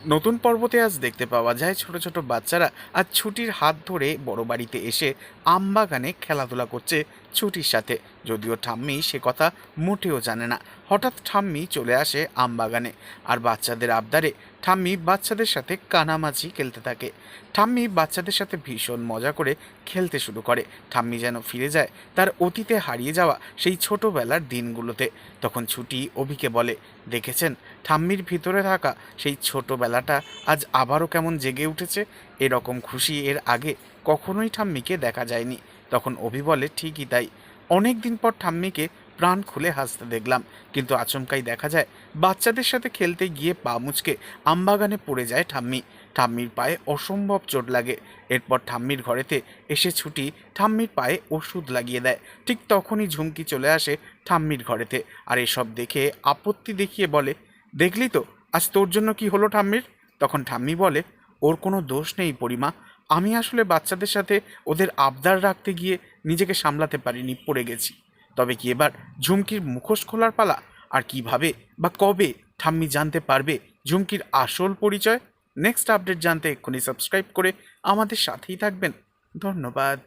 নতুন পর্বতে আজ দেখতে পাওয়া যায় ছোট ছোট বাচ্চারা আজ ছুটির হাত ধরে বড় বাড়িতে এসে আমবাগানে খেলাধুলা করছে ছুটির সাথে। যদিও ঠাম্মি সে কথা মোটেও জানে না। হঠাৎ ঠাম্মি চলে আসে আমবাগানে আর বাচ্চাদের আবদারে ঠাম্মি বাচ্চাদের সাথে কানামাছি খেলতে থাকে। ঠাম্মি বাচ্চাদের সাথে ভীষণ মজা করে খেলতে শুরু করে। ঠাম্মি যেন ফিরে যায় তার অতীতে হারিয়ে যাওয়া সেই ছোটবেলার দিনগুলোতে। তখন ছুটি অভিকে বলে, দেখেছেন ঠাম্মির ভিতরে থাকা সেই ছোটবেলাটা আজ আবারও কেমন জেগে উঠেছে। এরকম খুশি এর আগে কখনোই ঠাম্মিকে দেখা যায়নি। তখন অভি বলে, ঠিকই তাই, অনেক দিন পর ঠাম্মিকে প্রাণ খুলে হাসতে দেখলাম। কিন্তু আচমকাই দেখা যায় বাচ্চাদের সাথে খেলতে গিয়ে পা মুচকে আমবাগানে পড়ে যায় ঠাম্মি। ঠাম্মির পায়ে অসম্ভব চোট লাগে। এরপর ঠাম্মির ঘরেতে এসে ছুটি ঠাম্মির পায়ে ওষুধ লাগিয়ে দেয়। ঠিক তখনই ঝুমকি চলে আসে ঠাম্মির ঘরেতে আর এসব দেখে আপত্তি দেখিয়ে বলে, দেখলি তো আজ তোর জন্য কি হলো ঠাম্মির। তখন ঠাম্মি বলে, ওর কোনো দোষ নেই পরিমা, আমি আসলে বাচ্চাদের সাথে ওদের আবদার রাখতে গিয়ে নিজেকে সামলাতে পারিনি, পড়ে গেছি। তবে কি এবার ঝুমকির মুখোশ খোলার পালা? আর কিভাবে বা কবে ঠাম্মি জানতে পারবে ঝুমকির আসল পরিচয়? নেক্সট আপডেট জানতে এক্ষুনি সাবস্ক্রাইব করে আমাদের সাথেই থাকবেন। ধন্যবাদ।